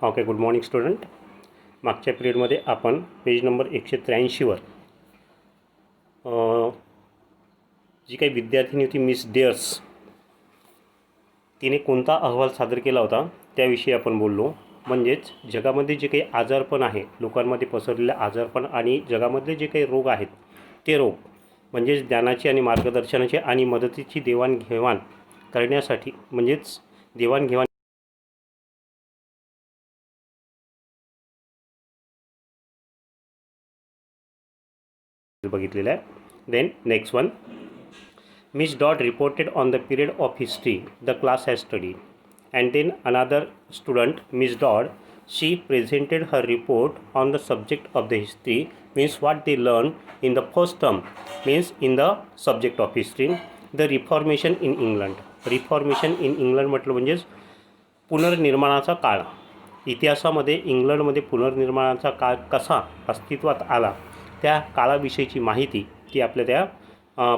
Okay, good morning student. मागच्या पिरियडमध्ये आपण पेज नंबर 183वर जी काही विद्यार्थिनी होती मिस डेअर्स, तिने कोणता अहवाल सादर केला होता त्याविषयी आपण बोललो. म्हणजेच जगामध्ये जे काही आजारपण आहे, लोकांमध्ये पसरलेले आजारपण आणि जगामधले जे काही रोग आहेत ते रोग, म्हणजेच ज्ञानाची आणि मार्गदर्शनाची आणि मदतीची देवाणघेवाण करण्यासाठी, म्हणजेच देवाणघेवाण बघितलेलं आहे. Then next one, Miss Dodd reported on the period of history the class has studied, and then another student, Miss Dodd, she presented her report on the subject of the history, means what they learned in the first term, means in the subject of history, the Reformation in England. Reformation in England म्हटलं म्हणजेच पुनर्निर्माणाचा काळ. इतिहासामध्ये इंग्लंडमध्ये पुनर्निर्माणाचा काळ कसा अस्तित्वात आला त्या काळाविषयीची माहिती ती आपल्या त्या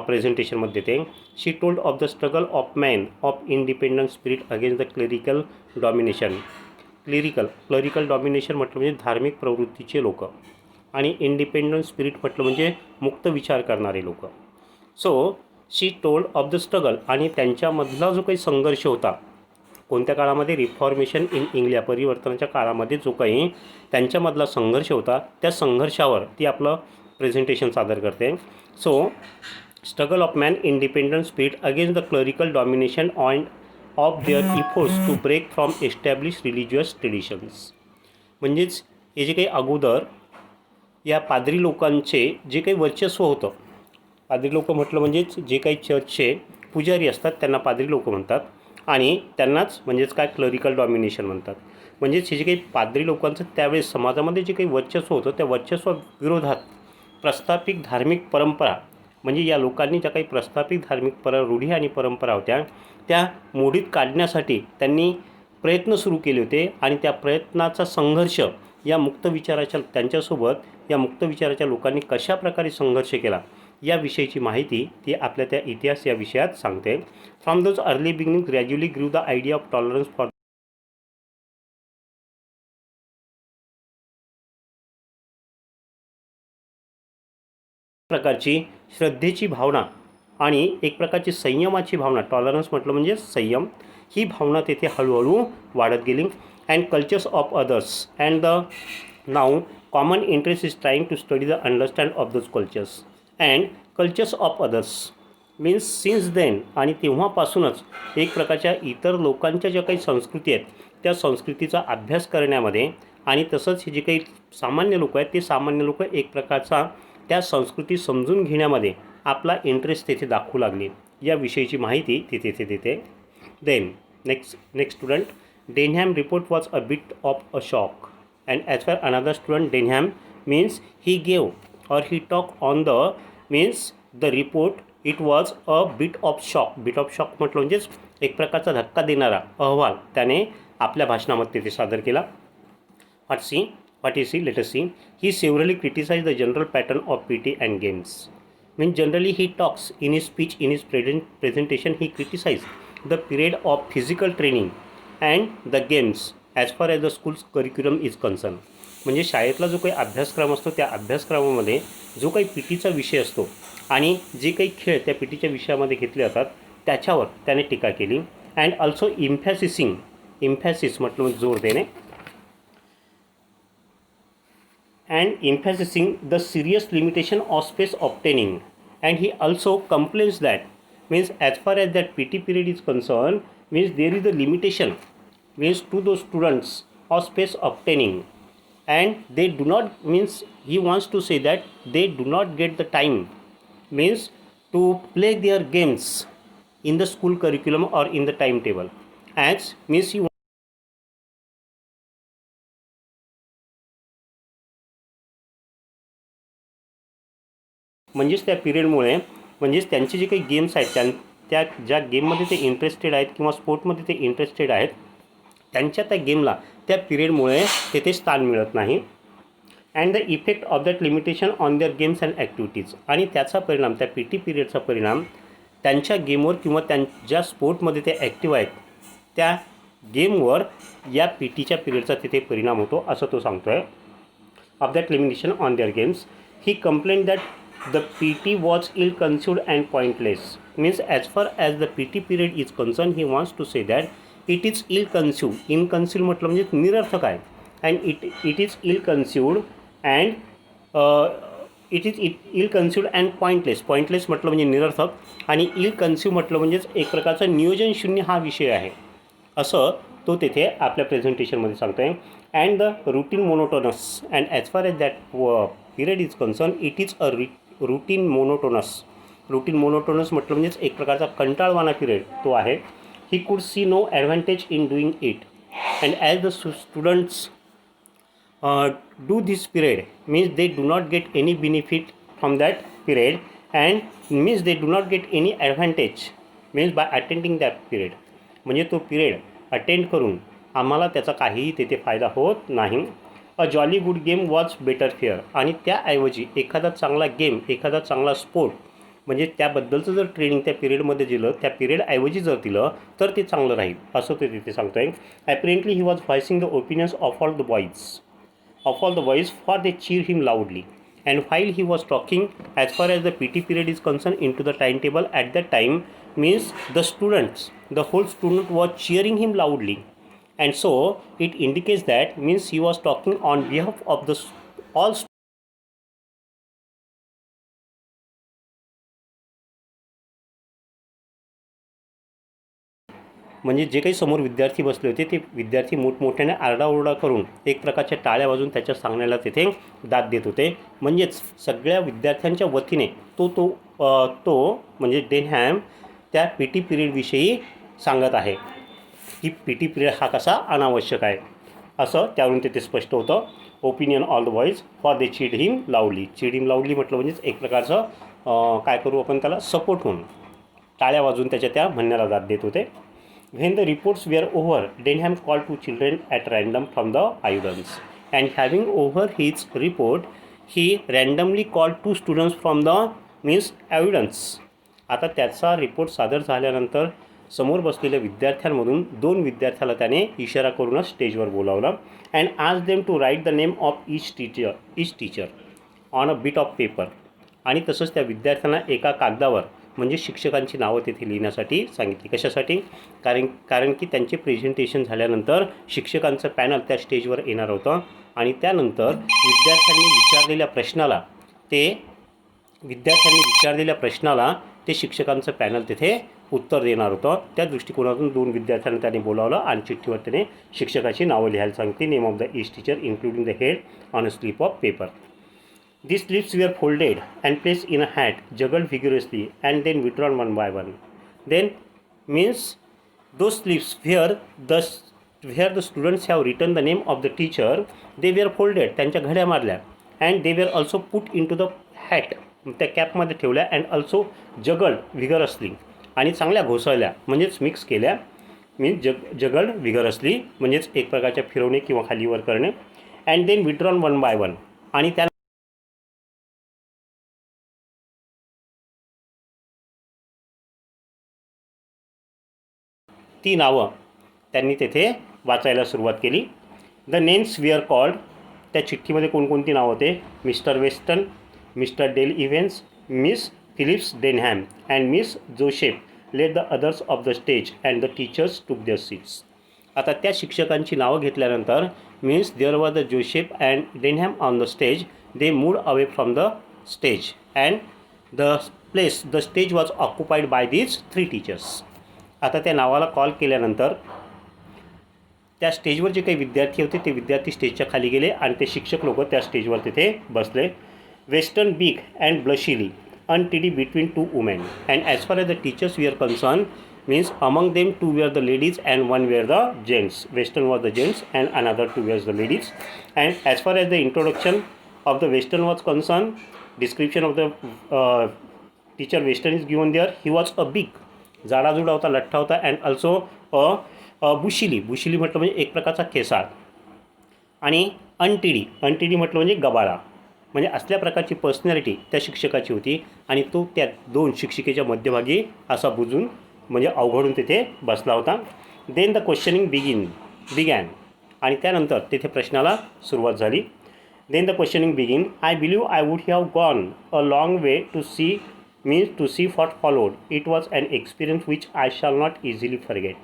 प्रेझेंटेशनमध्ये देते. She told of the struggle of man of independent spirit against the clerical domination. Clerical domination म्हटलं म्हणजे धार्मिक प्रवृत्तीचे लोक, आणि इंडिपेंडंट स्पिरिट म्हटलं म्हणजे मुक्त विचार करणारे लोक. So she told of the struggle, आणि त्यांच्यामधला जो काही संघर्ष होता कोणत्या काळामध्ये, रिफॉर्मेशन इन इंग्लंड, परिवर्तनाच्या काळामध्ये जो काही त्यांच्यामधला संघर्ष होता त्या संघर्षावर ती आपलं प्रेझेंटेशन सादर करते. So struggle of man independent spirit against the clerical domination and of their efforts to break from establish religious traditions. म्हणजेच हे जे काही अगोदर या पाद्री लोकांचे जे काही वर्चस्व होतं, पाद्री लोक म्हटलं म्हणजेच जे काही चर्चचे पुजारी असतात त्यांना पाद्री लोक म्हणतात, आणि त्यांनाच म्हणजेच काय क्लरिकल डॉमिनेशन म्हणतात. म्हणजेच हे जे काही पाद्री लोकांचं त्यावेळेस समाजामध्ये जे काही वर्चस्व होतं त्या वर्चस्वाविरोधात प्रस्थापित धार्मिक परंपरा, म्हणजे या लोकांनी ज्या काही प्रस्थापित धार्मिक रूढी आणि परंपरा होत्या त्या मोडीत काढण्यासाठी त्यांनी प्रयत्न सुरू केले होते, आणि त्या प्रयत्नाचा संघर्ष या मुक्त विचाराच्या त्यांच्यासोबत या मुक्त विचाराच्या लोकांनी कशा प्रकारे संघर्ष केला याविषयीची माहिती ती आपल्या त्या इतिहास या विषयात सांगते. From those early beginning gradually grew the idea of tolerance for प्रकारची श्रद्धेची भावना आणि एक प्रकारची संयमाची भावना, टॉलरन्स म्हटलं म्हणजे संयम, ही भावना तेथे हळूहळू वाढत गेली. And cultures of others and the now common interest is trying to study the understand of those cultures and cultures of others means since then, आणि तेव्हापासूनच एक प्रकारच्या इतर लोकांच्या ज्या काही संस्कृती आहेत त्या संस्कृतीचा अभ्यास करण्यामध्ये, आणि तसंच हे जे काही सामान्य लोक आहेत ते सामान्य लोक एक प्रकारचा त्या संस्कृती समजून घेण्यामध्ये आपला इंटरेस्ट तेथे दाखवू लागले याविषयीची माहिती ती तेथे देते. Then next student, Denham report was a bit of a shock, and as for another student Denham means he gave our he talk on the means the report it was a bit of shock. Bit of shock म्हटलं म्हणजेच एक प्रकारचा धक्का देणारा अहवाल त्याने आपल्या भाषणामध्ये ते सादर केला. What is he? Let us see. He severely criticized the general pattern of PT and games. Means generally he talks in his speech, in his presentation, he criticized the period of physical training and the games as far as the school's curriculum is concerned. म्हणजे शाळेतला जो काही अभ्यासक्रम असतो त्या अभ्यासक्रमामध्ये जो काही PTचा विषय असतो आणि जे काही खेळ त्या PTच्या विषयामध्ये घेतले जातात त्याच्यावर त्याने टीका केली. अँड ऑल्सो इम्फॅसिस म्हटलं जोर देणे, and emphasizing the serious limitation of space obtaining. And he also complains that means as far as that PT period is concerned, means there is a limitation means to those students of space obtaining, and they do not, means he wants to say that they do not get the time means to play their games in the school curriculum or in the timetable, as means he म्हणजेच त्या पिरियडमुळे म्हणजेच त्यांचे जे काही games आहेत त्या ज्या गेममध्ये ते इंटरेस्टेड आहेत किंवा स्पोर्टमध्ये ते इंटरेस्टेड आहेत त्यांच्या त्या गेमला त्या पिरियडमुळे तेथे स्थान मिळत नाही. And the effect of that limitation on their games and activities, आणि त्याचा परिणाम त्या PT पिरियडचा परिणाम त्यांच्या गेमवर किंवा ज्या स्पोर्टमध्ये ते ॲक्टिव्ह आहेत त्या गेमवर या पी टीच्या पिरियडचा तिथे परिणाम होतो असं तो सांगतो आहे. Of that limitation on their games he complaint that the P T was ill considered and pointless. Means as far as the P T period is concern he wants to say that it is ill conceived. In conceived म्हटलं म्हणजे निरर्थक आहे. And it is ill conceived and it is ill conceived and pointless. Pointless म्हटलं म्हणजे निरर्थक आणि इल conceive म्हटलं म्हणजेच एक प्रकारचं नियोजन शून्य हा विषय आहे असं तो तिथे आपल्या प्रेझेंटेशनमध्ये सांगतो आहे. And the routine monotonous and as far as that period is concern it is a routine monotonous. Routine monotonous म्हटलं म्हणजेच एक प्रकारचा कंटाळवाणा पिरियड तो आहे. He could see no advantage in doing it and as the students do this period means they do not get any benefit from that period and means they do not get any advantage means by attending that period. म्हणजे तो period attend करून आम्हाला त्याचा काहीही तिथे फायदा होत नाही. अ jolly good game was better fair. आणि त्याऐवजी एखादा चांगला गेम एखादा चांगला स्पोर्ट म्हणजे त्याबद्दलचं जर ट्रेनिंग त्या पिरियडमध्ये दिलं त्या पिरियडऐवजी जर दिलं तर ते चांगलं राहील असं ते तिथे सांगतो आहे. Apparently he was voicing the opinions of all the boys for they cheer him loudly. And while he was talking, as far as the PT period is concerned into the timetable at that time means the whole student was cheering him loudly. And so it indicates that means he was talking on behalf of the all. म्हणजे जे काही समोर विद्यार्थी बसले होते ते विद्यार्थी मोठमोठ्याने आरडाओरडा करून एक प्रकारच्या टाळ्या वाजून त्याच्या सांगण्याला तिथे दाद देत होते. म्हणजेच सगळ्या विद्यार्थ्यांच्या वतीने तो म्हणजे डेनहॅम त्या पी टी पिरियडविषयी सांगत आहे की पी टी पिरियड हा कसा अनावश्यक आहे असं त्यावरून तिथे स्पष्ट होतं. Opinion all the boys for they cheered him लाऊडली. चीड हिम लाऊडली म्हटलं म्हणजेच एक प्रकारचं काय करू आपण त्याला सपोर्ट होऊन टाळ्या वाजून त्याच्या त्या म्हणण्याला दाद देत होते. When the reports were over, Denham called two children at random from the audience, and having over his report, he randomly called two students from the audience. आता त्याचा रिपोर्ट सादर झाल्यानंतर समोर बसलेल्या विद्यार्थ्यांमधून 2 विद्यार्थ्याला त्याने इशारा करूनच स्टेजवर बोलावलं. And asked them to write the name of each teacher on a bit of paper. आणि तसंच त्या विद्यार्थ्यांना एका कागदावर म्हणजे शिक्षकांची नावं तिथे लिहिण्यासाठी सांगितली. कशासाठी? कारण की त्यांचे प्रेझेंटेशन झाल्यानंतर शिक्षकांचं पॅनल त्या स्टेजवर येणार होतं आणि त्यानंतर विद्यार्थ्यांनी विचारलेल्या प्रश्नाला ते शिक्षकांचं पॅनल तिथे उत्तर देणार होतं. त्या दृष्टिकोनातून 2 विद्यार्थ्यांना त्याने बोलावलं आणि चिठ्ठीवर त्याने शिक्षकाची नावं लिहायला सांगितली. Name of the each teacher including the head on a slip of paper. These slips were folded and placed in a hat, juggled vigorously, and then withdrawn one by one. Then means those slips where the students have written the name of the teacher, they were folded. त्यांच्या घड्या मारल्या and they were also put into the hat. त्या कॅपमध्ये ठेवल्या and also juggled vigorously आणि चांगल्या घोसळल्या म्हणजेच mix केल्या. Means जगल्ड vigorously म्हणजेच एक प्रकारच्या फिरवणे किंवा खालीवर करणे. and then withdrawn one by one आणि त्या ती नावं त्यांनी तेथे वाचायला सुरुवात केली. The names we are called. त्या चिठ्ठीमध्ये कोणकोणती नावं होते? Mister Weston, mister Dale Evans, miss Phillips Denham and miss Joseph let the others of the stage and the teachers took their seats. आता त्या शिक्षकांची नावं घेतल्यानंतर means there was the Joseph and Denham on the stage. They moved away from the stage and the stage was occupied by these 3 teachers. आता त्या नावाला call केल्यानंतर त्या स्टेजवर जे काही विद्यार्थी होते ते विद्यार्थी स्टेजच्या खाली गेले आणि ते शिक्षक लोक त्या स्टेजवर तिथे बसले. Weston big and blushingly untidy between 2 women and as far as the teachers we are concern means among them 2 were the ladies and 1 were the gents. Western was the gents and another 2 was the ladies. And as far as the introduction of the Western was concerned, description of the teacher Western is given there. He was a big, जाडाजुडा होता, लठ्ठा होता, and also बुशिली म्हटलं म्हणजे एक प्रकारचा केसाळ, आणि अनटिडी म्हटलं म्हणजे गबाळा. म्हणजे असल्या प्रकारची पर्सनॅलिटी त्या शिक्षकाची होती आणि तो त्या 2 शिक्षिकेच्या मध्यभागी असा बुजून म्हणजे अवघडून तिथे बसला होता. देन द क्वेश्चनिंग बिगॅन आणि त्यानंतर तेथे प्रश्नाला सुरुवात झाली. Then the questioning begin. I believe I would have gone a long way to see what followed. It was an experience which I shall not easily forget.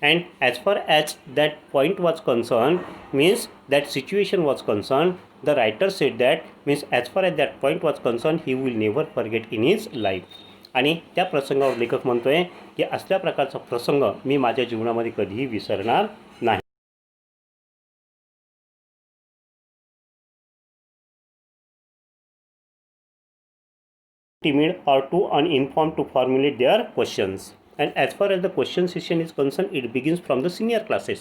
And as far as that point was concerned, means that situation was concerned, the writer said that, means as far as that point was concerned, he will never forget in his life. आणि त्या प्रसंगावर लेखक म्हणतोय की असल्या प्रकारचा प्रसंग मी माझ्या जीवनामध्ये कधीही विसरणार नाही. Timid or too uninformed to formulate their questions. And as far as the question session is concerned, it begins from the senior classes.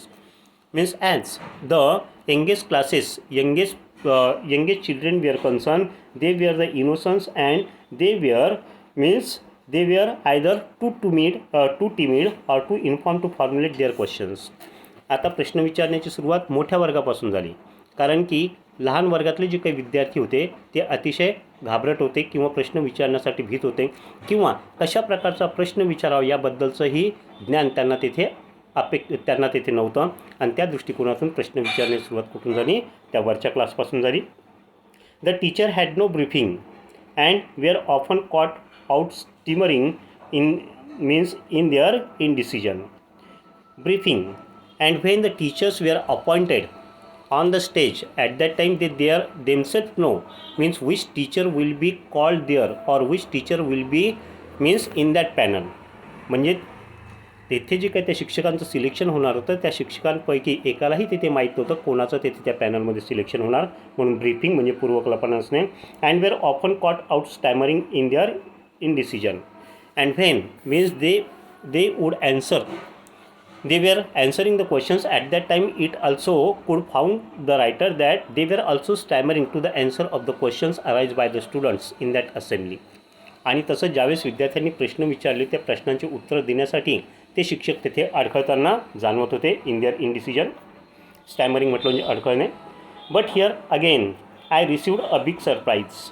Means as the youngest classes, youngest children were concerned, they were the innocents and they were either too timid or too informed to formulate their questions. आता प्रश्न विचारण्याची सुरुवात मोठ्या वर्गापासून झाली, कारण की लहान वर्गातले जे काही विद्यार्थी होते ते अतिशय घाबरट होते किंवा प्रश्न विचारण्यासाठी भीत होते किंवा कशा प्रकारचा प्रश्न विचारावा याबद्दलचंही ज्ञान त्यांना तेथे नव्हतं. आणि त्या दृष्टिकोनातून प्रश्न विचारण्याची सुरुवात कुठून झाली? त्या वरच्या क्लासपासून झाली. The teacher had no briefing and were often caught out stammering in their indecision. Briefing. And when the teachers were appointed on the stage, at that time they themselves know, means which teacher will be called there or which teacher will be in that panel. म्हणजे तेथे जे काही त्या शिक्षकांचं selection होणार होतं त्या शिक्षकांपैकी एकालाही तेथे माहीत नव्हतं कोणाचं तेथे त्या पॅनलमध्ये सिलेक्शन होणार, म्हणून ब्रीफिंग म्हणजे पूर्वकल्पना असणे. And were often caught out stammering in their indecision. And when means they would answer, they were answering the questions at that time, it also could found the writer that they were also stammering to the answer of the questions arised by the students in that assembly. आणि तसं ज्यावेळेस विद्यार्थ्यांनी प्रश्न विचारले त्या प्रश्नांची उत्तर देण्यासाठी ते शिक्षक तेथे अडखळताना जाणवत होते इन देअर इंडिसिजन. स्टॅमरिंग म्हटलं म्हणजे अडखळणे. But here again I received a big surprise.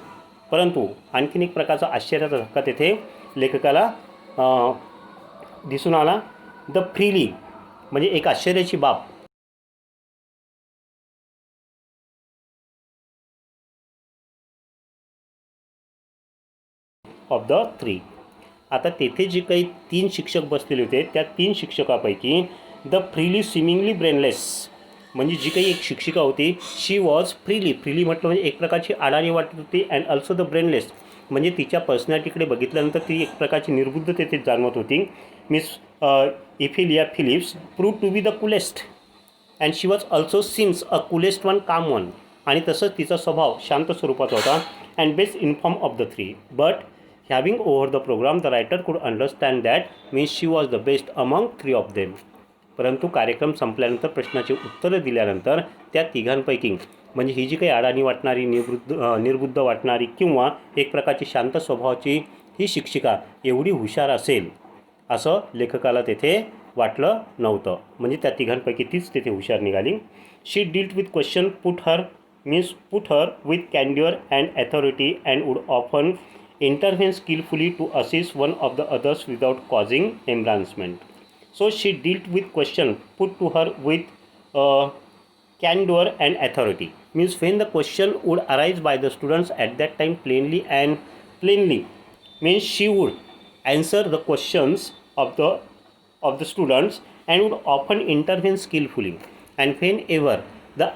परंतु आणखीन एक प्रकारचा आश्चर्याचा धक्का तेथे लेखकाला दिसून आला. द फ्रीली म्हणजे एक आश्चर्याची बाब. Of the three. आता तेथे जे काही 3 शिक्षक बसलेले होते त्या 3 शिक्षकापैकी द फ्रीली स्विमिंगली ब्रेनलेस म्हणजे जी काही एक शिक्षिका होती शी वॉज फ्रीली म्हटलं म्हणजे एक प्रकारची अडाणी वाटत होती. अँड ऑल्सो द ब्रेनलेस म्हणजे तिच्या पर्सनॅलिटीकडे बघितल्यानंतर ती एक प्रकारची निर्बुद्ध तेथे जाणवत होती. Miss Ophelia Phillips prove to be the coolest and she was also since a coolest one calm one. आणि तसंच तिचा स्वभाव शांत स्वरूपाचा होता. And best inform of the three. But having over the programme the writer could understand that means she was the best among 3 of them. परंतु कार्यक्रम संपल्यानंतर प्रश्नाचे उत्तरं दिल्यानंतर त्या तिघांपैकी म्हणजे ही जी काही अडाणी वाटणारी निर्बुद्ध वाटणारी किंवा एक प्रकारची शांत स्वभावाची ही शिक्षिका एवढी हुशार असेल असं लेखकाला तेथे वाटलं नव्हतं. म्हणजे त्या तिघांपैकी तीच तेथे हुशार निघाली. She dealt with question put her with candour and authority and would often intervene skilfully to assist one of the others without causing embarrassment. So she dealt with question put to her with candor and authority. Means when the question would arise by the students at that time plainly means she would answer the questions of the students and would often intervene skillfully. And whenever the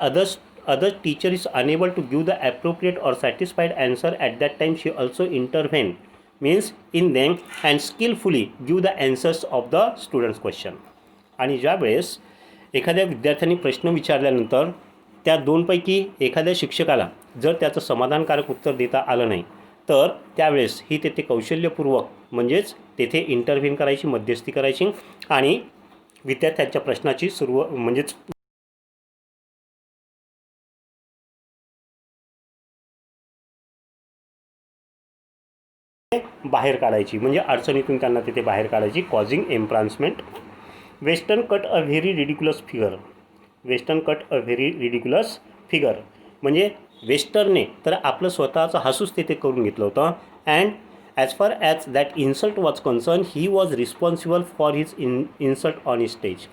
other teacher is unable to give the appropriate or satisfied answer at that time she also intervened means in them and skillfully give the answers of the students question. आणि ज्यावेळेस एखाद्या विद्यार्थ्यांनी प्रश्न विचारल्यानंतर त्या 2पैकी एखाद्या शिक्षकाला जर त्याचं समाधानकारक उत्तर देता आलं नाही तर त्यावेळेस ही तेथे कौशल्यपूर्वक म्हणजेच तेथे इंटरव्हीन करायची, मध्यस्थी करायची आणि विद्यार्थ्यांच्या प्रश्नाची म्हणजेच बाहेर काढायची, म्हणजे अडचणीतून त्यांना तिथे बाहेर काढायची. Causing embarrassment. Western cut a very ridiculous figure. म्हणजे वेस्टर्नने तर आपलं स्वतःचं हसूच तेथे करून घेतलं होतं. And as far as that insult was concern he was responsible for his insult on his stage.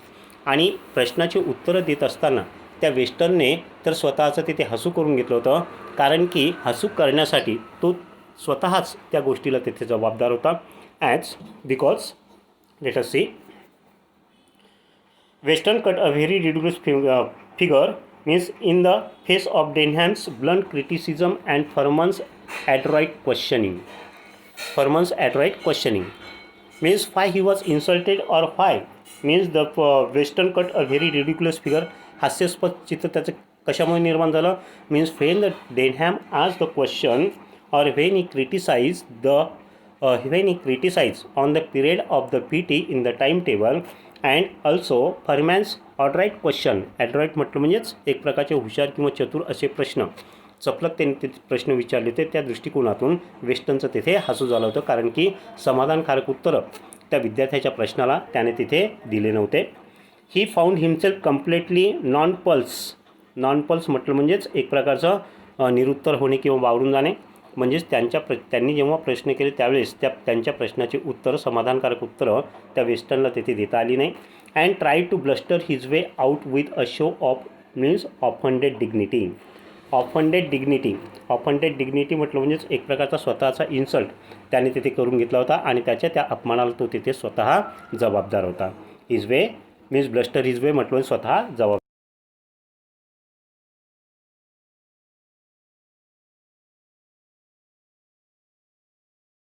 आणि प्रश्नाची उत्तरं देत असताना त्या वेस्टर्नने तर स्वतःचं तिथे हसू करून घेतलं होतं, कारण की हसू करण्यासाठी तो स्वतःच त्या गोष्टीला तिथे जबाबदार होता. As because let us see, Western cut a very ridiculous figure, means in the face of Denham's blunt criticism and Furman's adroit questioning. Furman's adroit questioning means why he was insulted or why, means the Western cut a very ridiculous figure. हास्यास्पद चित्र त्याचं कशामुळे निर्माण झालं, means when the Denham asked the question or when he criticized on the period of the PT in the timetable, and also Farman's adroit question. Adroit म्हटलं म्हणजेच एक प्रकारचे हुशार किंवा चतुर असे प्रश्न, चपलक त्यांनी ते प्रश्न विचारले होते. त्या दृष्टिकोनातून वेस्टर्नचं तिथे हसू झालं होतं, कारण की समाधानकारक उत्तरं त्या विद्यार्थ्याच्या प्रश्नाला त्याने तिथे दिले नव्हते. He found himself completely non pulse म्हटलं म्हणजेच एक प्रकारचं निरुत्तर होणे किंवा वावरून जाणे. म्हणजेच त्यांनी जेव्हा प्रश्न केले त्यावेळेस त्यांच्या प्रश्नाची उत्तरं, समाधानकारक उत्तरं त्या वेस्टर्नला तिथे देता आली नाही. And try to bluster his way out with a show of means offended dignity. Offended dignity म्हटलं म्हणजेच एक प्रकारचा स्वतःचा इन्सल्ट त्याने तिथे करून घेतला होता आणि त्याच्या त्या अपमानाला तो तिथे स्वतः जबाबदार होता. His way means bluster his वे म्हटलं स्वतः जबाबदार.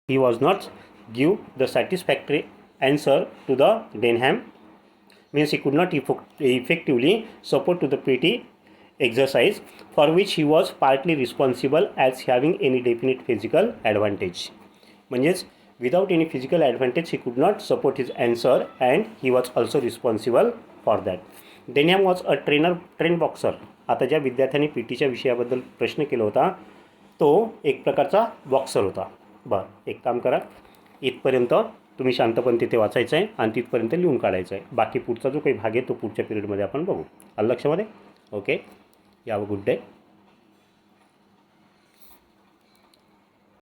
He was not give the satisfactory answer to the Denham, means he could not effectively support to the PT exercise, for which he was partly responsible as having any definite physical advantage. म्हणजेच without any physical advantage he could not support his answer and he was also responsible for that. Denham was a trained boxer. आता ज्या विद्यार्थ्यांनी PTच्या विषयाबद्दल प्रश्न केला होता तो एक प्रकारचा बॉक्सर होता. बरं, एक काम करा, इथपर्यंत तुम्ही शांतपणे तिथे वाचायचं आहे आणि तिथपर्यंत लिहून काढायचं आहे. बाकी पुढचा जो काही भाग आहे तो पुढच्या पिरियडमध्ये आपण बघू. आलं लक्षामध्ये? Okay, have a good day.